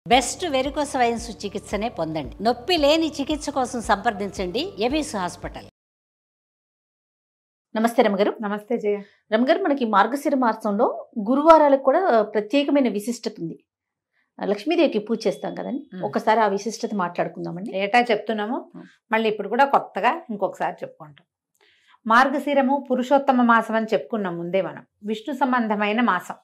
Best varicose veins చికిత్సనే పొందండి. నొప్పి లేని చికిత్స కోసం సంప్రదించండి ఎబిస్ హాస్పిటల్. నమస్తే రమగారు. నమస్తే జయ. రమగారు, మనకి మార్గశిర మాసంలో గురువారాలకు కూడా ప్రత్యేకమైన విశిష్టత ఉంది. లక్ష్మీదేవికి పూజ చేస్తాం కదండి, ఒకసారి ఆ విశిష్టత మాట్లాడుకుందామండి. ఏటా చెప్తున్నాము, మళ్ళీ ఇప్పుడు కూడా కొత్తగా ఇంకొకసారి చెప్పుకుంటాం. మార్గశిరము పురుషోత్తమ మాసం అని చెప్పుకున్నాం ముందే. మనం విష్ణు సంబంధమైన మాసం.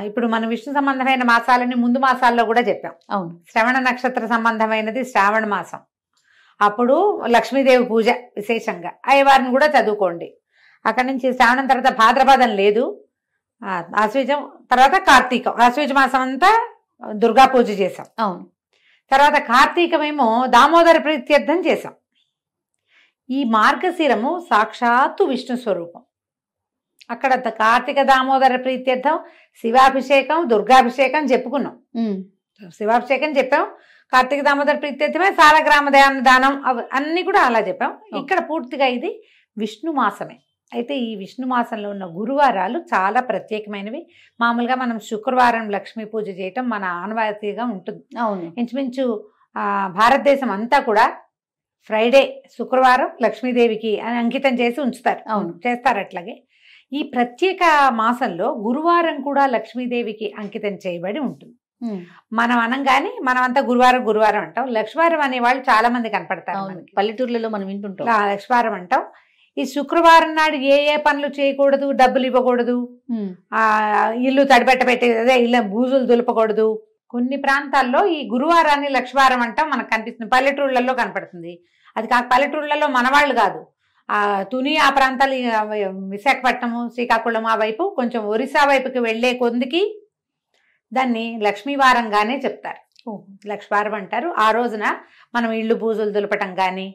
ఇప్పుడు మనం విష్ణు సంబంధమైన మాసాలని ముందు మాసాల్లో కూడా చెప్పాం. అవును. శ్రవణ నక్షత్ర సంబంధమైనది శ్రావణ మాసం. అప్పుడు లక్ష్మీదేవి పూజ విశేషంగా అయ్యవారిని కూడా చదువుకోండి. అక్కడి నుంచి శ్రావణం తర్వాత భాద్రపదం లేదు, ఆశ్వీజం తర్వాత కార్తీకం. ఆశ్వీజ మాసం అంతా దుర్గా పూజ చేసాం. అవును. తర్వాత కార్తీకమేమో దామోదర ప్రీత్యర్థం చేసాం. ఈ మార్గశిరము సాక్షాత్తు విష్ణు స్వరూపం. అక్కడ కార్తీక దామోదర ప్రీత్యర్థం శివాభిషేకం దుర్గాభిషేకం చెప్పుకున్నాం. శివాభిషేకం చెప్పాం, కార్తీక దామోదర ప్రీత్యర్థమే సాలగ్రామ దానం అన్ని కూడా అలా చెప్పాం. ఇక్కడ పూర్తిగా ఇది విష్ణు మాసమే. అయితే ఈ విష్ణు మాసంలో ఉన్న గురువారాలు చాలా ప్రత్యేకమైనవి. మామూలుగా మనం శుక్రవారం లక్ష్మీ పూజ చేయటం మన ఆనవాయితీగా ఉంటుంది. అవును. ఇంచుమించు భారతదేశం అంతా కూడా ఫ్రైడే శుక్రవారం లక్ష్మీదేవికి అంకితం చేసి ఉంచుతారు. అవును, చేస్తారు. అట్లాగే ఈ ప్రత్యేక మాసంలో గురువారం కూడా లక్ష్మీదేవికి అంకితం చేయబడి ఉంటుంది. మనం అనంగానే మనం అంతా గురువారం గురువారం అంటాం. లక్ష్మీవారం అనే వాళ్ళు చాలా మంది కనపడతారు. పల్లెటూర్లలో మనం వింటుంటాం లక్ష్మీవారం అంటాం. ఈ శుక్రవారం నాడు ఏ ఏ పనులు చేయకూడదు, డబ్బులు ఇవ్వకూడదు, ఇల్లు తడిపెట్ట పెట్టే ఇల్లు బూజులు దులపకూడదు. కొన్ని ప్రాంతాల్లో ఈ గురువారాన్ని లక్ష్మీవారం అంటాం, మనకు కనిపిస్తుంది. పల్లెటూళ్ళల్లో కనపడుతుంది. అది కాక పల్లెటూళ్ళలో మనవాళ్ళు కాదు, తుని ఆ ప్రాంతాలు, విశాఖపట్నము శ్రీకాకుళం ఆ వైపు కొంచెం ఒరిస్సా వైపుకి వెళ్లే కొందికి దాన్ని లక్ష్మీవారంగానే చెప్తారు. లక్ష్మీవారం అంటారు. ఆ రోజున మనం ఇళ్ళు బూజులు దులపటం కానీ,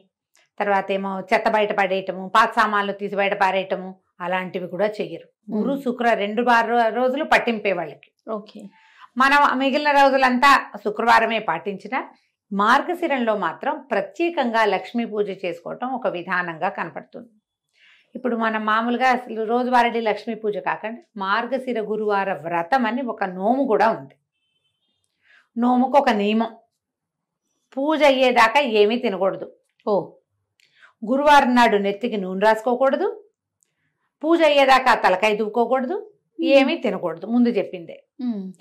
తర్వాత ఏమో చెత్త బయట పడేయటము, పాత సామాన్లు తీసి బయట పారేయటము అలాంటివి కూడా చెయ్యరు. గురు శుక్ర 2 రోజులు పట్టింపే వాళ్ళకి. ఓకే. మనం మిగిలిన రోజులంతా శుక్రవారమే పాటించిన మార్గశిరంలో మాత్రం ప్రత్యేకంగా లక్ష్మీ పూజ చేసుకోవటం ఒక విధానంగా కనపడుతుంది. ఇప్పుడు మనం మామూలుగా రోజువారీ లక్ష్మీ పూజ కాకుండా మార్గశిర గురువార వ్రతం అని ఒక నోము కూడా ఉంది. నోముకు ఒక నియమం, పూజ అయ్యేదాకా ఏమీ తినకూడదు. గురువారం నాడు నెత్తికి నూనె రాసుకోకూడదు, పూజ అయ్యేదాకా తలకాయ దువ్వుకోకూడదు, ఏమీ తినకూడదు. ముందు చెప్పిందే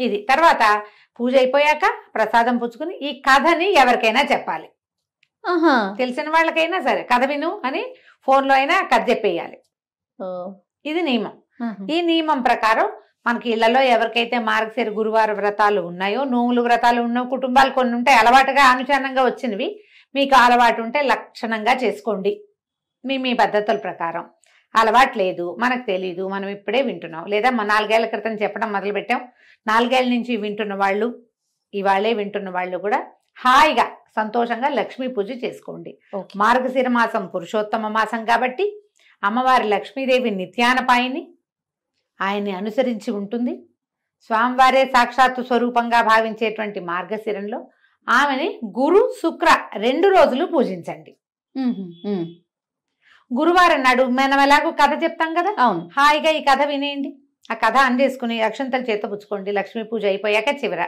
ఇది. తర్వాత పూజ అయిపోయాక ప్రసాదం పుచ్చుకుని ఈ కథని ఎవరికైనా చెప్పాలి. తెలిసిన వాళ్ళకైనా సరే కథ విను అని ఫోన్లో అయినా కథ చెప్పేయాలి. ఇది నియమం. ఈ నియమం ప్రకారం మనకి ఇళ్లలో ఎవరికైతే మార్గశిర గురువార వ్రతాలు ఉన్నాయో, నోములు వ్రతాలు ఉన్న కుటుంబాలు కొన్ని ఉంటాయి, అలవాటుగా అనుచరణంగా వచ్చినవి. మీకు అలవాటు ఉంటే లక్షణంగా చేసుకోండి మీ పద్ధతుల ప్రకారం. అలవాటు లేదు, మనకు తెలీదు, మనం ఇప్పుడే వింటున్నాం, లేదా 4 ఏళ్ల క్రితం చెప్పడం మొదలుపెట్టాం, 4 ఏళ్ల నుంచి వింటున్న వాళ్ళు, ఇవాళే వింటున్న వాళ్ళు కూడా హాయిగా సంతోషంగా లక్ష్మీ పూజ చేసుకోండి. మార్గశిర మాసం పురుషోత్తమ మాసం కాబట్టి అమ్మవారి లక్ష్మీదేవి నిత్యానపాయిని, ఆయన్ని అనుసరించి ఉంటుంది. స్వామివారే సాక్షాత్తు స్వరూపంగా భావించేటువంటి మార్గశిరంలో ఆమెని గురు శుక్ర 2 రోజులు పూజించండి. గురువారం నాడు మనం ఎలాగో కథ చెప్తాం కదా, అవును, హాయిగా ఈ కథ వినేయండి. ఆ కథ అందేసుకుని అక్షంతలు చేతపుచ్చుకోండి. లక్ష్మీ పూజ అయిపోయాక చివర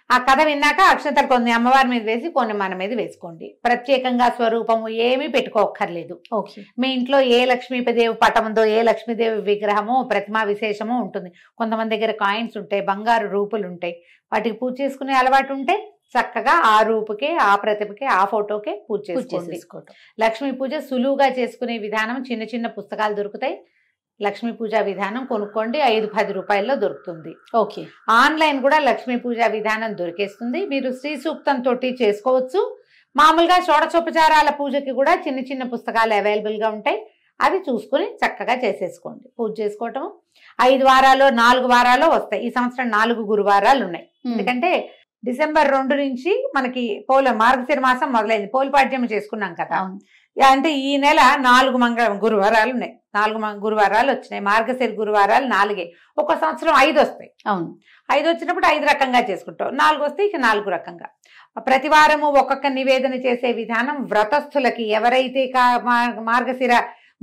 ఆ కథ విన్నాక అక్షంతలు కొన్ని అమ్మవారి మీద వేసి కొన్ని మన మీద వేసుకోండి. ప్రత్యేకంగా స్వరూపము ఏమీ పెట్టుకోక్కర్లేదు. మీ ఇంట్లో ఏ లక్ష్మీదేవి పటం ఉందో, ఏ లక్ష్మీదేవి విగ్రహమో ప్రతిమా విశేషమో ఉంటుంది. కొంతమంది దగ్గర కాయిన్స్ ఉంటాయి, బంగారు రూపులు ఉంటాయి, వాటికి పూజ చేసుకునే అలవాటు ఉంటే చక్కగా ఆ రూపుకే, ఆ ప్రతిభకే, ఆ ఫోటోకే పూజ చేసుకోండి. లక్ష్మీ పూజ సులువుగా చేసుకునే విధానం చిన్న చిన్న పుస్తకాలు దొరుకుతాయి. లక్ష్మీ పూజా విధానం కొనుక్కోండి, 5-10 రూపాయల్లో దొరుకుతుంది. ఓకే. ఆన్లైన్ కూడా లక్ష్మీ పూజా విధానం దొరికేస్తుంది. మీరు శ్రీ సూక్తం తోటి చేసుకోవచ్చు. మామూలుగా షోడశోపచారాల పూజకి కూడా చిన్న చిన్న పుస్తకాలు అవైలబుల్గా ఉంటాయి. అవి చూసుకుని చక్కగా చేసేసుకోండి. పూజ చేసుకోవటం 5 వారాలు 4 వారాలు వస్తాయి. ఈ సంవత్సరం 4 గురువారాలు ఉన్నాయి. ఎందుకంటే డిసెంబర్ 2 నుంచి మనకి మార్గశిర మాసం మొదలైంది. పోలిపాడ్యం చేసుకున్నాం కదా. అంటే ఈ నెల 4 గురువారాలు ఉన్నాయి. 4 గురువారాలు వచ్చినాయి. మార్గశిర గురువారాలు 4. ఒక సంవత్సరం 5 వస్తాయి. అవును. 5 వచ్చినప్పుడు 5 రకంగా చేసుకుంటాం. 4 వస్తే ఇక 4 రకంగా. ప్రతి వారము ఒక్కొక్క నివేదన చేసే విధానం వ్రతస్థులకి, ఎవరైతే మార్గశిర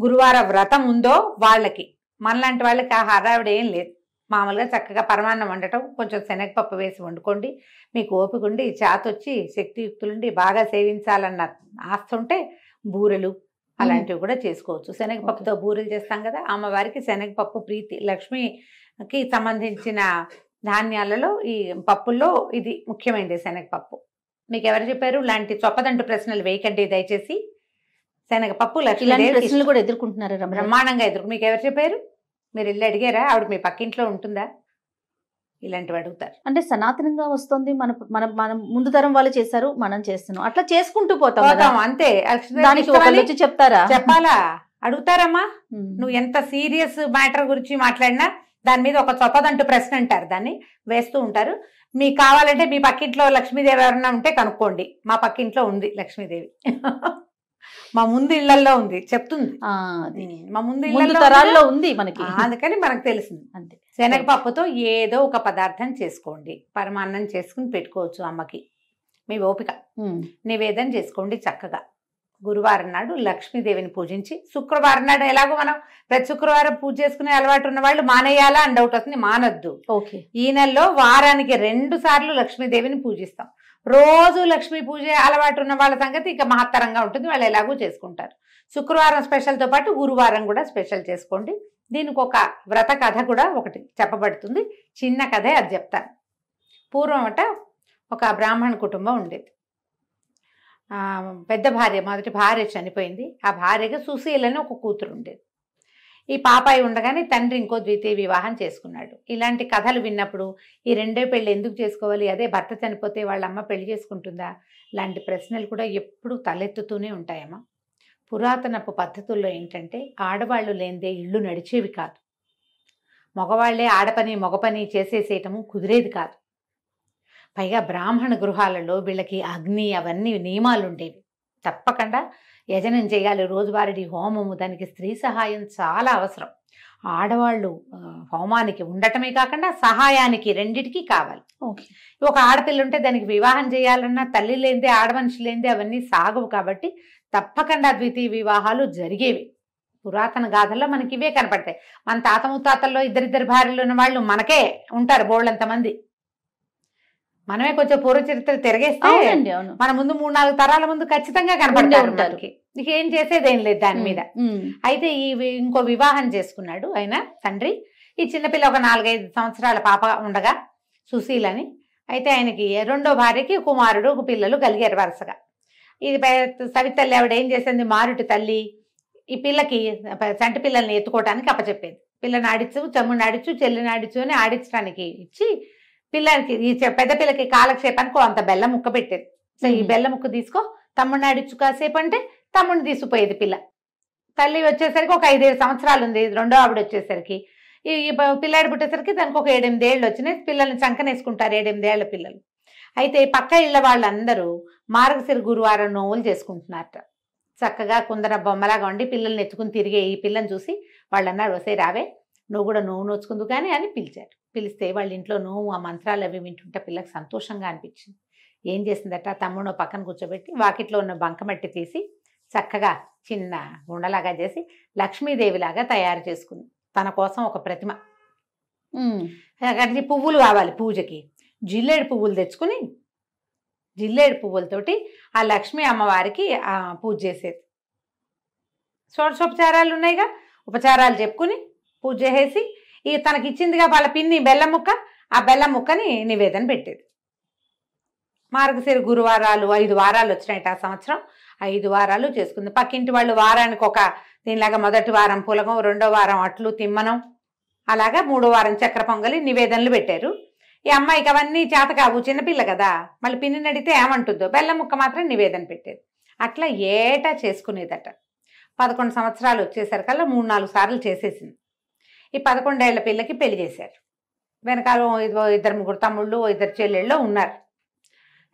గురువార వ్రతం ఉందో వాళ్ళకి, మనలాంటి వాళ్ళకి ఆ హడావిడి ఏం లేదు. మామూలుగా చక్కగా పరమాన్నం వండటం, కొంచెం శనగపప్పు వేసి వండుకోండి. మీకు ఓపిక ఉండి చేతొచ్చి శక్తియుక్తులుండి బాగా సేవించాలన్న ఆశ ఉంటే బూరెలు అలాంటివి కూడా చేసుకోవచ్చు. శనగపప్పుతో బూరెలు చేస్తాం కదా, అమ్మవారికి శనగపప్పు ప్రీతి. లక్ష్మికి సంబంధించిన ధాన్యాలలో ఈ పప్పుల్లో ఇది ముఖ్యమైనది శనగపప్పు. మీకు ఎవరు చెప్పారు? ఇలాంటి చొప్పదంటు ప్రశ్నలు వేయకండి దయచేసి. శనగపప్పు ఇలాంటి లక్ష్మీదేవి ప్రశ్నలు కూడా ఎదుర్కొంటున్నారా రమణ? బ్రహ్మాండంగా మీకు ఎవరు చెప్పారు? మీరు వెళ్ళి అడిగారా? ఆవిడ మీ పక్కింట్లో ఉంటుందా? ఇలాంటివి అడుగుతారు. అంటే సనాతనంగా వస్తుంది, మన మన మనం ముందు తరం వాళ్ళు చేశారు, మనం చేస్తున్నాం, అట్లా చేసుకుంటూ పోతాం కదా. అంతే. దానికి ఒకళ్ళు వచ్చి చెప్తారా? చెప్పాలా? అడుగుతారమ్మా. నువ్వు ఎంత సీరియస్ మ్యాటర్ గురించి మాట్లాడినా దాని మీద ఒక చొప్పదంటూ ప్రశ్న అంటారు, దాన్ని వేస్తూ ఉంటారు. మీకు కావాలంటే మీ పక్కింట్లో లక్ష్మీదేవి ఎవరన్నా ఉంటే కనుక్కోండి. మా పక్కింట్లో ఉంది లక్ష్మీదేవి. మా ముందు ఇళ్లలో ఉంది, చెప్తుంది. మా ముందు ముందు తరాల్లో ఉంది మనకి, అందుకని మనకు తెలిసింది. అంతే. శనగపప్పుతో ఏదో ఒక పదార్థం చేసుకోండి. పరమాన్నం చేసుకుని పెట్టుకోవచ్చు అమ్మకి, మీ ఓపిక. నివేదన చేసుకోండి చక్కగా. గురువారం నాడు లక్ష్మీదేవిని పూజించి, శుక్రవారం నాడు ఎలాగో మనం ప్రతి శుక్రవారం పూజ చేసుకునే అలవాటు ఉన్న వాళ్ళు మానేయాలా అని డౌట్ వస్తుంది. మానొద్దు. ఓకే. ఈ నెలలో వారానికి 2 సార్లు లక్ష్మీదేవిని పూజిస్తాం. రోజు లక్ష్మీ పూజ అలవాటు ఉన్న వాళ్ళ సంగతి ఇక మహత్తరంగా ఉంటుంది, వాళ్ళు ఎలాగూ చేసుకుంటారు. శుక్రవారం స్పెషల్తో పాటు గురువారం కూడా స్పెషల్ చేసుకోండి. దీనికి ఒక వ్రత కథ కూడా ఒకటి చెప్పబడుతుంది. చిన్న కథే, అది చెప్తాను. పూర్వం ఒక బ్రాహ్మణ కుటుంబం ఉండేది. పెద్ద భార్య, మొదటి భార్య చనిపోయింది. ఆ భార్యగా సుశీలని ఒక కూతురు ఉండేది. ఈ పాపాయి ఉండగానే తండ్రి ఇంకో ద్వితీయ వివాహం చేసుకున్నాడు. ఇలాంటి కథలు విన్నప్పుడు ఈ రెండో పెళ్ళి ఎందుకు చేసుకోవాలి, అదే భర్త చనిపోతే వాళ్ళ అమ్మ పెళ్లి చేసుకుంటుందా, ఇలాంటి ప్రశ్నలు కూడా ఎప్పుడూ తలెత్తుతూనే ఉంటాయమ్మా. పురాతనపు పద్ధతుల్లో ఏంటంటే ఆడవాళ్ళు లేనిదే ఇళ్ళు నడిచేవి కాదు. మగవాళ్లే ఆడపని మగ పని చేసేసేయటము కుదిరేది కాదు. పైగా బ్రాహ్మణ గృహాలలో వీళ్ళకి అగ్ని అవన్నీ నియమాలు ఉండేవి. తప్పకుండా యజనం చేయాలి, రోజువారీ హోమము, దానికి స్త్రీ సహాయం చాలా అవసరం. ఆడవాళ్ళు హోమానికి ఉండటమే కాకుండా సహాయానికి రెండిటికి కావాలి. ఒక ఆడపిల్ల ఉంటే దానికి వివాహం చేయాలన్నా తల్లి లేనిదే, ఆడమనిషి లేనిదే అవన్నీ సాగవు. కాబట్టి తప్పకుండా ద్వితీయ వివాహాలు జరిగేవి. పురాతన గాథల్లో మనకి ఇవే కనపడతాయి. మన తాత ముత్తాతల్లో ఇద్దరిద్దరు భార్యలు ఉన్న వాళ్ళు మనకే ఉంటారు బోళ్ళంతమంది. మనమే కొంచెం పూర్వ చరిత్ర తిరగేస్తే మన ముందు 3-4 తరాల ముందు ఖచ్చితంగా కనపడతారు మనకి. ఇక ఏం చేసేదేం లేదు దాని మీద. అయితే ఇంకో వివాహం చేసుకున్నాడు ఆయన తండ్రి. ఈ చిన్నపిల్ల ఒక 4-5 సంవత్సరాల పాప ఉండగా, సుశీలని. అయితే ఆయనకి రెండో భార్యకి కుమారుడు, ఒక పిల్లలు కలిగారు వరుసగా. ఇది సవితల్లి ఆవిడ ఏం చేసింది, మారుటి తల్లి ఈ పిల్లకి చంటి పిల్లల్ని ఎత్తుకోవటానికి అప్పచెప్పేది. పిల్లని ఆడించు, తమ్ముడిని ఆడించు, చెల్లిని ఆడించు అని ఆడించడానికి ఇచ్చి పిల్లలకి, ఈ పెద్ద పిల్లకి కాలక్షేపానికి అంత బెల్లం ముక్క పెట్టేది. సో ఈ బెల్లం ముక్క తీసుకో, తమ్ముడిని ఆడించు కాసేపు అంటే తమ్ముడిని తీసుకుపోయేది పిల్ల. తల్లి వచ్చేసరికి ఒక 5-7 సంవత్సరాలు ఉంది. రెండో ఆవిడ వచ్చేసరికి, ఈ పిల్లాడి పుట్టేసరికి దానికి ఒక 7-8 ఏళ్ళు వచ్చినాయి. పిల్లల్ని చంకనేసుకుంటారు 7-8 ఏళ్ల పిల్లలు. అయితే పక్క ఇళ్ల వాళ్ళందరూ మార్గశిర గురువారం నోవులు చేసుకుంటున్నారట. చక్కగా కుందన బొమ్మలాగా ఉండి పిల్లల్ని ఎత్తుకుని తిరిగే ఈ పిల్లని చూసి వాళ్ళు అన్నారు, వసే రావే నువ్వు కూడా నోవు నోచుకుందు కానీ అని పిలిచారు. పిలిస్తే వాళ్ళ ఇంట్లో నోవు ఆ మంత్రాలు అవి వింటుంటే పిల్లకి సంతోషంగా అనిపించింది. ఏం చేసిందట, తమ్ముడు పక్కన కూర్చోబెట్టి వాకిట్లో ఉన్న బంకమట్టి తీసి చక్కగా చిన్న ఉండలాగా చేసి లక్ష్మీదేవిలాగా తయారు చేసుకుంది. తన కోసం ఒక ప్రతిమ. అక్కడికి పువ్వులు కావాలి పూజకి. జిల్లేడు పువ్వులు తెచ్చుకుని జిల్లేడు పువ్వులతోటి ఆ లక్ష్మీ అమ్మవారికి పూజ చేసేది. షోడశోపచారాలు ఉన్నాయిగా, ఉపచారాలు చెప్పుకుని పూజ చేసి ఈ తనకి ఇచ్చిందిగా వాళ్ళ పిన్ని బెల్లం ముక్క, ఆ బెల్లం ముక్కని నివేదన పెట్టేది. మార్గశిర గురువారాలు 5 వారాలు వచ్చినాయి ఆ సంవత్సరం. 5 వారాలు చేసుకుంది. పక్కింటి వాళ్ళు వారానికి ఒక దీనిలాగా మొదటి వారం పులగం, రెండో వారం అట్లు తిమ్మనం, అలాగా 3వ వారం చక్కెర పొంగలి నివేదనలు పెట్టారు. ఈ అమ్మాయికి అవన్నీ చేత కావు, చిన్నపిల్ల కదా, మళ్ళీ పిన్నిని అడిగితే ఏమంటుందో, బెల్లం ముక్క మాత్రం నివేదన పెట్టేది. అట్లా ఏటా చేసుకునేదట. 11 సంవత్సరాలు వచ్చేసరికల్లా 3-4 సార్లు చేసేసింది. ఈ 11 ఏళ్ల పిల్లకి పెళ్లి చేశారు. వెనకాల 2-3 తమ్ముళ్ళు, 2 చెల్లెళ్ళు ఉన్నారు.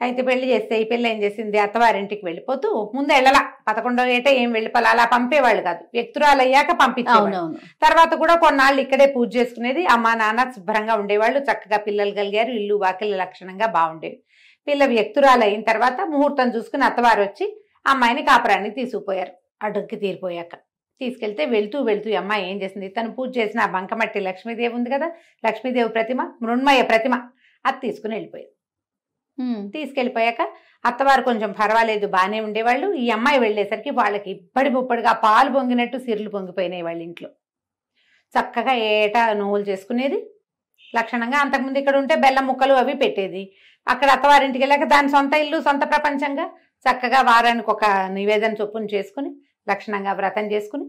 అయితే పెళ్లి చేస్తే ఈ పిల్ల ఏం చేసింది, అత్తవారింటికి వెళ్ళిపోతూ ముందు వెళ్ళలా, 11వ ఏట ఏం వెళ్ళిపోలే, అలా పంపేవాళ్ళు కాదు, వ్యక్తురాలు అయ్యాక పంపించేవాళ్ళు. తర్వాత కూడా కొన్నాళ్ళు ఇక్కడే పూజ చేసుకునేది. అమ్మ నాన్న శుభ్రంగా ఉండేవాళ్ళు, చక్కగా పిల్లలు కలిగారు, ఇల్లు వాకిళ్ళు లక్షణంగా బాగుండేవి. పిల్ల వ్యక్తురాలు అయిన తర్వాత ముహూర్తం చూసుకుని అత్తవారు వచ్చి అమ్మాయిని కాపురాన్ని తీసుకుపోయారు అడ్డుకి తీరిపోయాక. తీసుకెళ్తే వెళ్తూ వెళ్తూ ఈ అమ్మాయి ఏం చేసింది, తను పూజ చేసిన ఆ బంకమట్టి లక్ష్మీదేవి ఉంది కదా, లక్ష్మీదేవి ప్రతిమ, మృణ్మయ ప్రతిమ, అది తీసుకుని వెళ్ళిపోయింది. తీసుకెళ్ళిపోయాక అత్తవారు కొంచెం పర్వాలేదు బాగానే ఉండేవాళ్ళు. ఈ అమ్మాయి వెళ్ళేసరికి వాళ్ళకి ఇప్పటి ముప్పటిగా పాలు పొంగినట్టు సిరులు పొంగిపోయినాయి వాళ్ళ ఇంట్లో. చక్కగా ఏటా నోవులు చేసుకునేది లక్షణంగా. అంతకుముందు ఇక్కడ ఉంటే బెల్లం ముక్కలు అవి పెట్టేది. అక్కడ అత్తవారింటికి వెళ్ళాక దాని సొంత ఇల్లు, సొంత ప్రపంచంగా చక్కగా వారానికి ఒక నివేదన చొప్పున చేసుకుని లక్షణంగా వ్రతం చేసుకుని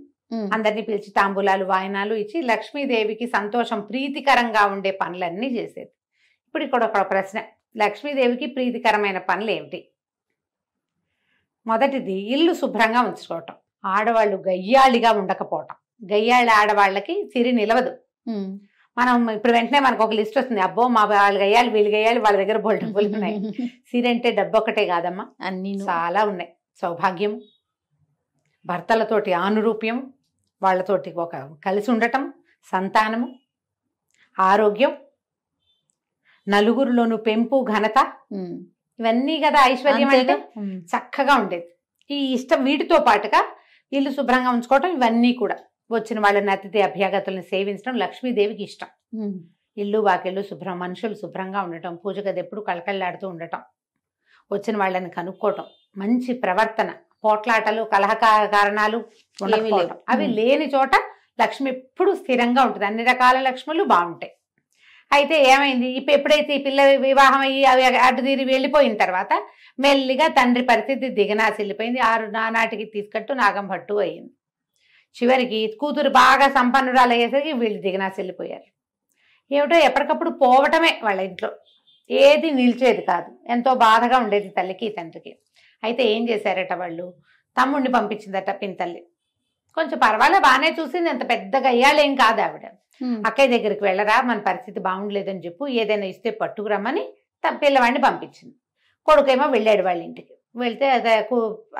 అందరినీ పిలిచి తాంబూలాలు వాయనాలు ఇచ్చి లక్ష్మీదేవికి సంతోషం ప్రీతికరంగా ఉండే పనులన్నీ చేసేది. ఇప్పుడు ఇక్కడ ఒక ప్రశ్న, లక్ష్మీదేవికి ప్రీతికరమైన పనులు ఏమిటి? మొదటిది ఇల్లు శుభ్రంగా ఉంచుకోవటం, ఆడవాళ్ళు గయ్యాళిగా ఉండకపోవటం. గయ్యాళి ఆడవాళ్ళకి సిరి నిలవదు. మనం ఇప్పుడు వెంటనే మనకు ఒక లిస్ట్ వస్తుంది, అబ్బో మా వాళ్ళు గయ్యాలి వీళ్ళు గయ్యాలి వాళ్ళ దగ్గర బోల్డ్ డబ్బులు ఉన్నాయి. సిరి అంటే డబ్బు ఒకటే కాదమ్మా, అన్ని చాలా ఉన్నాయి. సౌభాగ్యం, భర్తలతోటి ఆనురూప్యం, వాళ్ళతోటి ఒక కలిసి ఉండటం, సంతానము, ఆరోగ్యం, నలుగురిలోను పెంపు, ఘనత, ఇవన్నీ కదా ఐశ్వర్యం అంటే. చక్కగా ఉండేది. ఈ ఇష్టం వీటితో పాటుగా ఇల్లు శుభ్రంగా ఉంచుకోవటం, ఇవన్నీ కూడా వచ్చిన వాళ్ళని అతిథి అభ్యాగతులను సేవించడం లక్ష్మీదేవికి ఇష్టం. ఇల్లు వాకిళ్ళు శుభ్రం, మనుషులు శుభ్రంగా ఉండటం, పూజ గది ఎప్పుడు కళకళలాడుతూ ఉండటం, వచ్చిన వాళ్ళని కనుక్కోవటం, మంచి ప్రవర్తన, పోట్లాటలు కలహ కారణాలు ఉండకపోవటం, అవి లేని చోట లక్ష్మి ఎప్పుడు స్థిరంగా ఉంటుంది. అన్ని రకాల లక్ష్ములు బాగుంటాయి. అయితే ఏమైంది, ఇప్పుడు ఎప్పుడైతే ఈ పిల్ల వివాహం అయ్యి అవి అటు తీరి వెళ్ళిపోయిన తర్వాత మెల్లిగా తండ్రి పరిస్థితి దిగనాసిల్లిపోయింది. నానాటికి తీసుకట్టు నాగం భట్టు అయింది. చివరికి కూతురు బాగా సంపన్నురాలు అయ్యేసరికి వీళ్ళు దిగనాసిల్లిపోయారు. ఏమిటో ఎప్పటికప్పుడు పోవటమే వాళ్ళ ఇంట్లో, ఏది నిలిచేది కాదు. ఎంతో బాధగా ఉండేది తల్లికి తండ్రికి. అయితే ఏం చేశారట వాళ్ళు, తమ్ముడిని పంపించిందట పింతల్లి. కొంచెం పర్వాలే బాగానే చూసింది, ఎంత పెద్దగా అయ్యాలేం కాదు ఆవిడ. అక్కయ్య దగ్గరికి వెళ్ళరా, మన పరిస్థితి బాగుండలేదని చెప్పు, ఏదైనా ఇస్తే పట్టుకురమ్మని పిల్లవాడిని పంపించింది. కొడుకేమో వెళ్ళాడు వాళ్ళ ఇంటికి. వెళ్తే అదే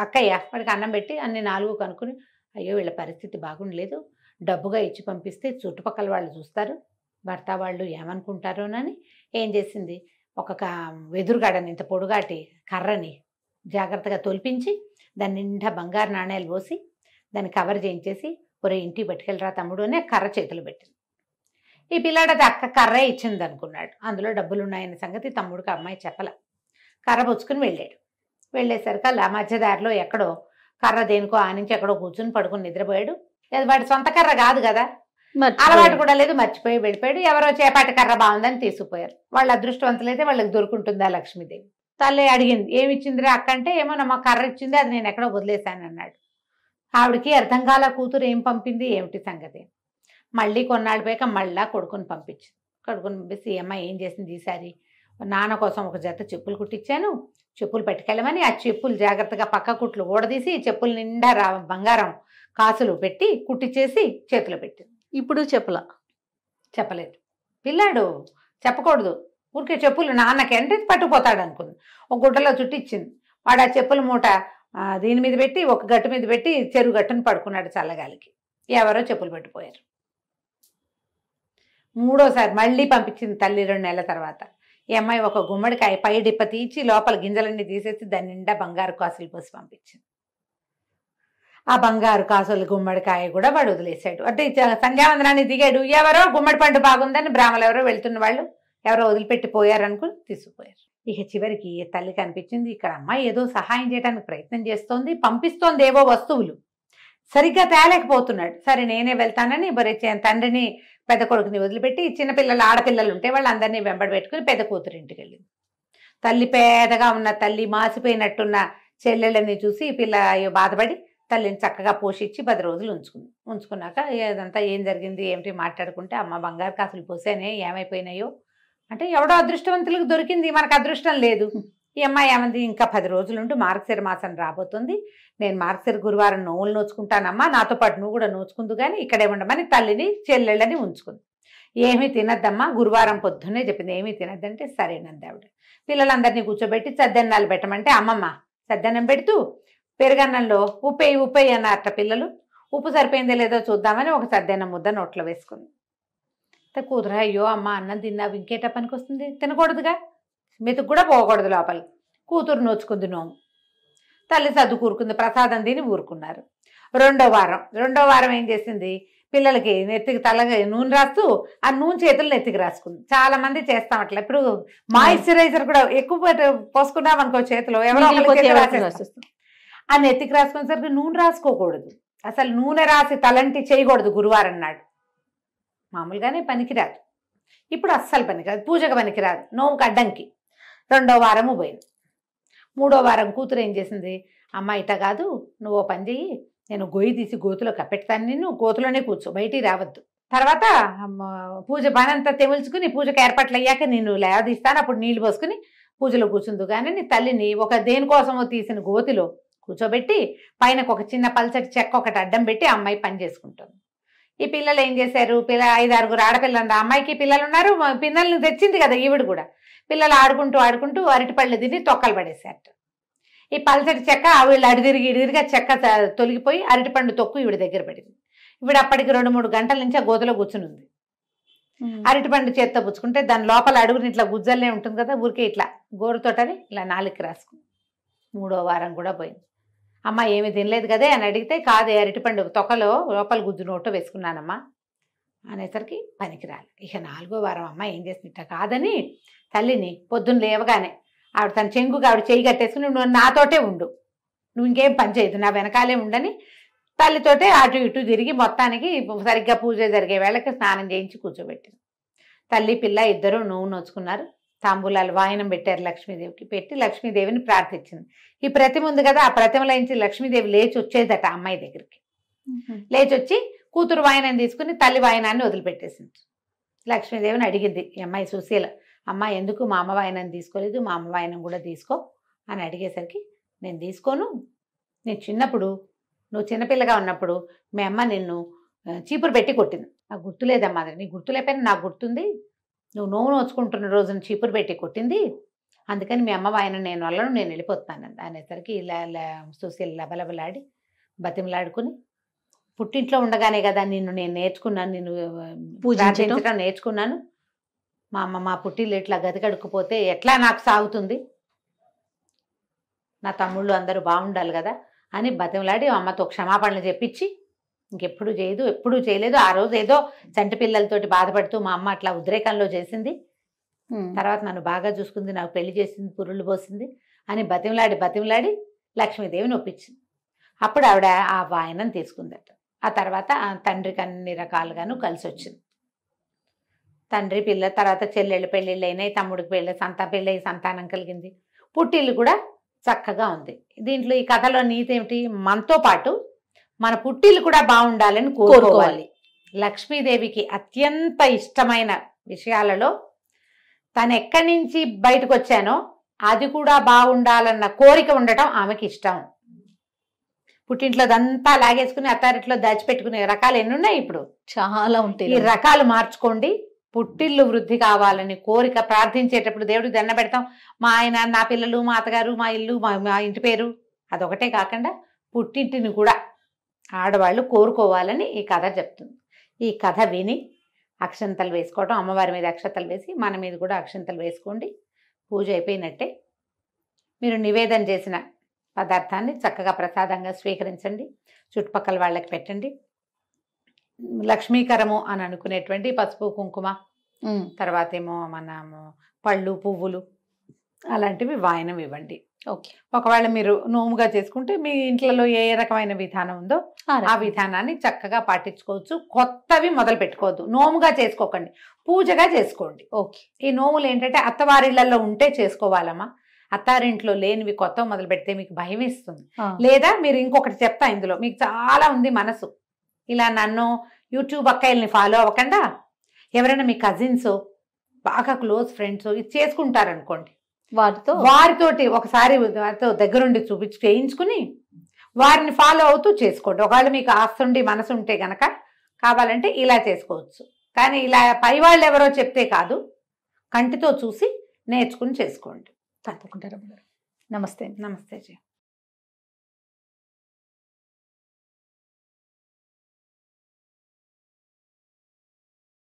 అక్కయ్య వాడికి అన్నం పెట్టి అన్ని 4 కనుక్కుని, అయ్యో వీళ్ళ పరిస్థితి బాగుండలేదు, డబ్బుగా ఇచ్చి పంపిస్తే చుట్టుపక్కల వాళ్ళు చూస్తారు, భర్త వాళ్ళు ఏమనుకుంటారోనని ఏం చేసింది, ఒక వెదురుగాడని ఇంత పొడుగాటి కర్రని జాగ్రత్తగా తొలిపించి దాని నిండా బంగారు నాణేలు పోసి దాన్ని కవర్ చేయించేసి, ఒరే ఇంటికి పట్టుకెళ్ళరా తమ్ముడు అని కర్ర చేతులు పెట్టింది. ఈ పిల్లాడు అది అక్క కర్రే ఇచ్చింది అనుకున్నాడు, అందులో డబ్బులు ఉన్నాయన్న సంగతి తమ్ముడికి అమ్మాయి చెప్పల. కర్ర పుచ్చుకుని వెళ్ళాడు. వెళ్ళేసరికి అలా మధ్యదారిలో ఎక్కడో కర్ర దేనికో ఆనించి ఎక్కడో కూర్చుని పడుకుని నిద్రపోయాడు. అది వాడి సొంత కర్ర కాదు కదా, అలవాటు కూడా లేదు, మర్చిపోయి వెళ్ళిపోయాడు. ఎవరో చేపాటి కర్ర బాగుందని తీసుకుపోయారు. వాళ్ళు అదృష్టవంతులైతే వాళ్ళకి దొరుకుంటుందా లక్ష్మీదేవి. తల్లి అడిగింది, ఏమి ఇచ్చిందిరా అక్క అంటే, ఏమో నమ్మ కర్ర ఇచ్చింది, అది నేను ఎక్కడో వదిలేశాను అన్నాడు. ఆవిడికి అర్థం కాల, కూతురు ఏం పంపింది ఏమిటి సంగతి. మళ్ళీ కొన్నాళ్ళు పోయాక మళ్ళా కొడుకుని పంపించింది. కొడుకుని పంపిస్తే ఈ అమ్మాయి ఏం చేసింది, ఈసారి నాన్న కోసం ఒక జత చెప్పులు కుట్టించాను, చెప్పులు పట్టుకెళ్ళమని ఆ చెప్పులు జాగ్రత్తగా పక్క కుట్లు ఊడదీసి చెప్పులు నిండా బంగారం కాసులు పెట్టి కుట్టించేసి చేతిలో పెట్టింది. ఇప్పుడు చెప్పలేదు. పిల్లాడు చెప్పకూడదు, ఊరికే చెప్పులు నాన్నకి అంటే పట్టుకుపోతాడు అనుకుంది. ఒక గుడ్డలో చుట్టిచ్చింది. వాడు ఆ చెప్పుల మూట దీని మీద పెట్టి ఒక గట్టు మీద పెట్టి చెరువు గట్టును పడుకున్నాడు చల్లగాలికి. ఎవరో చెప్పులు పెట్టిపోయారు. 3వసారి మళ్ళీ పంపించింది తల్లి 2 నెలల తర్వాత. ఈ అమ్మాయి ఒక గుమ్మడికాయ పై డిప్ప తీసి లోపల గింజలన్నీ తీసేసి దాని నిండా బంగారు కాసులు పోసి పంపించింది. ఆ బంగారు కాసులు గుమ్మడికాయ కూడా వాడు వదిలేశాడు. అంటే సంధ్యావందనాన్ని దిగాడు, ఎవరో గుమ్మడి పండు బాగుందని బ్రాహ్మలు ఎవరో వెళ్తున్న వాళ్ళు ఎవరో వదిలిపెట్టి పోయారనుకుని తీసుకుపోయారు. ఇక చివరికి తల్లికి అనిపించింది, ఇక్కడ అమ్మాయి ఏదో సహాయం చేయడానికి ప్రయత్నం చేస్తోంది, పంపిస్తోంది ఏవో వస్తువులు, సరిగ్గా తేలేకపోతున్నాడు. సరే నేనే వెళ్తానని తండ్రిని పెద్ద కొడుకుని వదిలిపెట్టి చిన్నపిల్లలు ఆడపిల్లలు ఉంటే వాళ్ళందరినీ వెంబడి పెట్టుకుని పెద్ద కూతురు ఇంటికి వెళ్ళింది. తల్లి పేదగా ఉన్న తల్లి మాసిపోయినట్టున్న చెల్లెళ్ళని చూసి పిల్ల బాధపడి తల్లిని చక్కగా పోషించి 10 రోజులు ఉంచుకున్నాక ఇదంతా ఏం జరిగింది ఏమిటి మాట్లాడుకుంటే, అమ్మ బంగారు కాసులు పోసానే ఏమైపోయినాయో అంటే, ఎవడో అదృష్టవంతులకు దొరికింది, మనకు అదృష్టం లేదు. ఈ అమ్మాయి ఏమంది, ఇంకా 10 రోజులుంటూ మార్గశిర మాసం రాబోతుంది, నేను మార్గశిర గురువారం నోవులు నోచుకుంటానమ్మా, నాతో పాటు నువ్వు కూడా నోచుకుందు కానీ ఇక్కడే ఉండమని తల్లిని చెల్లెళ్ళని ఉంచుకుంది. ఏమీ తినద్దమ్మా, గురువారం పొద్దున్నే చెప్పింది, ఏమీ తినద్దంటే సరేనంది ఆవిడ. పిల్లలందరినీ కూర్చోబెట్టి సద్దెన్నాలు పెట్టమంటే, అమ్మమ్మ సద్దన్నం పెడుతూ పెరుగన్నంలో ఉప్పేయి అన్నారట పిల్లలు. ఉప్పు సరిపోయిందో లేదో చూద్దామని ఒక సద్దెన్నం ముద్ద నోట్లో వేసుకుంది. కూతురు, అయ్యో అమ్మ అన్నం తిన్నావు ఇంకేట పనికి వస్తుంది, తినకూడదుగా, మెతుకు కూడా పోకూడదు లోపలికి. కూతురు నోచుకుంది నోము. తల్లి సర్దు కూరుకుంది, ప్రసాదం తిని ఊరుకున్నారు. రెండో వారం ఏం చేసింది, పిల్లలకి నెత్తికి తలగా నూనె రాస్తూ ఆ నూనె చేతులు నెత్తికి రాసుకుంది. చాలా మంది చేస్తాం అట్లా. ఇప్పుడు మాయిశ్చరైజర్ కూడా ఎక్కువ పోసుకున్నాం అనుకో చేతిలో, ఎవరో రాసేస్తాం. ఆ నెత్తికి రాసుకునేసరికి నూనె రాసుకోకూడదు, అసలు నూనె రాసి తలంటి చేయకూడదు గురువారం నాడు. మామూలుగానే పనికిరాదు, ఇప్పుడు అస్సలు పనికిరాదు, పూజకు పనికిరాదు, నోముకు అడ్డంకి. 2వ వారము పోయింది. 3వ వారం కూతురు ఏం చేసింది, అమ్మ ఇట కాదు, నువ్వు పని చెయ్యి, నేను గొయ్యి తీసి గోతులో కప్పెడతాను, నిన్ను గోతులోనే కూర్చో, బయటికి రావద్దు. తర్వాత పూజ పనంతా తెముల్చుకుని పూజకు ఏర్పాట్లు అయ్యాక నేను లేవదీస్తాను, అప్పుడు నీళ్లు పోసుకుని పూజలో కూర్చుందు. కానీ నీ తల్లిని ఒక దేనికోసమో తీసిన గోతిలో కూర్చోబెట్టి పైనకు ఒక చిన్న పల్చటి చెక్క ఒకటి అడ్డం పెట్టి అమ్మాయి పని చేసుకుంటుంది. ఈ పిల్లలు ఏం చేశారు, 5-6 ఆడపిల్లలు, అమ్మాయికి పిల్లలు ఉన్నారు, పిల్లల్ని తెచ్చింది కదా ఈవిడ కూడా. పిల్లలు ఆడుకుంటూ అరటిపళ్ళు తిని తొక్కలు పడేశారు. ఈ పల్చటి చెక్క వీళ్ళు ఇడిదిరిగా చెక్క తొలగిపోయి అరటిపండు తొక్కు ఈవిడ దగ్గర పడింది. ఈవిడ అప్పటికి 2-3 గంటల నుంచి ఆ గోతులో కూర్చునుంది. అరటిపండు చేత్తో పుచ్చుకుంటే దాని లోపల అడుగుని ఇట్లా గుజ్జల్లే ఉంటుంది కదా, ఊరికే ఇట్లా గోరుతోటని ఇలా నాలుగుకి రాసుకుంది. 3వ వారం కూడా పోయింది. అమ్మ ఏమి తినలేదు కదే అని అడిగితే, కాదే అరటిపండు తొక్కలో లోపల గుజ్జు నోట్లో వేసుకున్నానమ్మా అనేసరికి పనికిరాలి. ఇక 4వ వారం అమ్మ ఏం చేసిందిట కాదని తల్లిని పొద్దున్న లేవగానే ఆవిడ తన చెంగుగా ఆవిడ చేయి కట్టేసుకుని, నువ్వు నాతోటే ఉండు, నువ్వు ఇంకేం పని చేయదు, నా వెనకాలే ఉండని తల్లితోటే అటు ఇటు తిరిగి మొత్తానికి సరిగ్గా పూజ జరిగే వేళకి స్నానం చేయించి కూర్చోబెట్టింది. తల్లి పిల్ల ఇద్దరు నూనె నోచుకున్నారు. తాంబూలాలు వాయనం పెట్టారు లక్ష్మీదేవికి. పెట్టి లక్ష్మీదేవిని ప్రార్థించింది. ఈ ప్రతిమ ఉంది కదా, ఆ ప్రతిమలో నుంచి లక్ష్మీదేవి లేచి వచ్చేదట అమ్మాయి దగ్గరికి. లేచి వచ్చి కూతురు వాయనం తీసుకుని తల్లి వాయనాన్ని వదిలిపెట్టేసింది. లక్ష్మీదేవిని అడిగింది ఈ అమ్మాయి సుశీల, అమ్మ ఎందుకు మా అమ్మ వాయనం తీసుకోలేదు, మా అమ్మ వాయనం కూడా తీసుకో అని అడిగేసరికి, నేను తీసుకోను, నేను చిన్నప్పుడు నువ్వు చిన్నపిల్లగా ఉన్నప్పుడు మీ అమ్మ నిన్ను చీపురు పెట్టి కొట్టింది, నాకు గుర్తులేదమ్మా, నీ గుర్తులేకపోయినా నాకు గుర్తుంది, నువ్వు నోవు నోచుకుంటున్న రోజున చీపురు పెట్టి కొట్టింది, అందుకని మీ అమ్మ వాయనం నేను వల్లను, నేను వెళ్ళిపోతున్నాను అనేసరికి ఇలా సుశీల లబలబలాడి బతిమలాడుకుని, పుట్టింట్లో ఉండగానే కదా నిన్ను నేను నేర్చుకున్నాను, నిన్ను పూజించడం నేర్చుకున్నాను, మా అమ్మ మా పుట్టిల్లు ఇట్లా గది కడుక్కుపోతే ఎట్లా నాకు సాగుతుంది, నా తమ్ముళ్ళు అందరూ బాగుండాలి కదా అని బతిమలాడి అమ్మతో క్షమాపణలు చెప్పించి ఇంకెప్పుడు చేయదు, ఎప్పుడూ చేయలేదు. ఆ రోజు ఏదో చంటి పిల్లలతోటి బాధపడుతూ మా అమ్మ అట్లా ఉద్రేకంలో చేసింది, తర్వాత నన్ను బాగా చూసుకుంది, నాకు పెళ్లి చేసింది, పురుళ్ళు పోసింది అని బతిమలాడి లక్ష్మీదేవిని ఒప్పించింది. అప్పుడు ఆవిడ ఆ వాయనం తీసుకుందట. ఆ తర్వాత ఆ తండ్రికి అన్ని రకాలుగాను కలిసి వచ్చింది. తండ్రి పిల్ల తర్వాత చెల్లెళ్ళు పెళ్ళిళ్ళు అయినాయి, తమ్ముడికి పెళ్ళి సంతానం కలిగింది, పుట్టిల్లు కూడా చక్కగా ఉంది. దీంట్లో ఈ కథలో నీతి ఏమిటి, మనతో పాటు మన పుట్టిల్లు కూడా బాగుండాలని కోరుకోవాలి. లక్ష్మీదేవికి అత్యంత ఇష్టమైన విషయాలలో తను ఎక్కడి నుంచి బయటకు వచ్చానో అది కూడా బాగుండాలన్న కోరిక ఉండటం ఆమెకి ఇష్టం. పుట్టింట్లో అదంతా లాగేసుకుని అత్తారింట్లో దాచిపెట్టుకునే రకాలు ఎన్ని ఉన్నాయి, ఇప్పుడు చాలా ఉంటాయి. ఈ రకాలు మార్చుకోండి. పుట్టిల్లు వృద్ధి కావాలని కోరిక ప్రార్థించేటప్పుడు దేవుడికి దండ పెడతాం, మా ఆయన, నా పిల్లలు, మా అత్తగారు, మా ఇల్లు, మా ఇంటి పేరు, అదొకటే కాకుండా పుట్టింటిని కూడా ఆడవాళ్ళు కోరుకోవాలని ఈ కథ చెప్తుంది. ఈ కథ విని అక్షంతలు వేసుకోవడం, అమ్మవారి మీద అక్షంతలు వేసి మన మీద కూడా అక్షంతలు వేసుకోండి. పూజ అయిపోయినట్టే. మీరు నివేదన చేసిన పదార్థాన్ని చక్కగా ప్రసాదంగా స్వీకరించండి, చుట్టుపక్కల వాళ్ళకి పెట్టండి. లక్ష్మీకరము అని అనుకునేటువంటి పసుపు కుంకుమ, తర్వాత ఏమో మనము పళ్ళు పువ్వులు అలాంటివి వాయనం ఇవ్వండి. ఓకే. ఒకవేళ మీరు నోముగా చేసుకుంటే మీ ఇంట్లో ఏ రకమైన విధానం ఉందో ఆ విధానాన్ని చక్కగా పాటించుకోవచ్చు. కొత్తవి మొదలు పెట్టుకోవద్దు, నోముగా చేసుకోకండి, పూజగా చేసుకోండి. ఓకే. ఈ నోములు ఏంటంటే అత్తవారిళ్లలో ఉంటే చేసుకోవాలమ్మా, అత్తారింట్లో లేనివి కొత్త మొదలు పెడితే మీకు భయం ఇస్తుంది. లేదా మీరు ఇంకొకటి చెప్తా, ఇందులో మీకు చాలా ఉంది మనసు, ఇలా నన్ను యూట్యూబ్ అక్కయ్యల్ని ఫాలో అవ్వకుండా ఎవరైనా మీ కజిన్స్ బాగా క్లోజ్ ఫ్రెండ్స్ ఇది చేసుకుంటారనుకోండి, వారితోటి ఒకసారి వారితో దగ్గరుండి చేయించుకుని వారిని ఫాలో అవుతూ చేసుకోండి. ఒకవేళ మీకు ఆస్తుండి మనసు ఉంటే గనక కావాలంటే ఇలా చేసుకోవచ్చు. కానీ ఇలా పై వాళ్ళు ఎవరో చెప్తే కాదు, కంటితో చూసి నేర్చుకుని చేసుకోండి. తప్పకుండా. నమస్తే. నమస్తే జీ.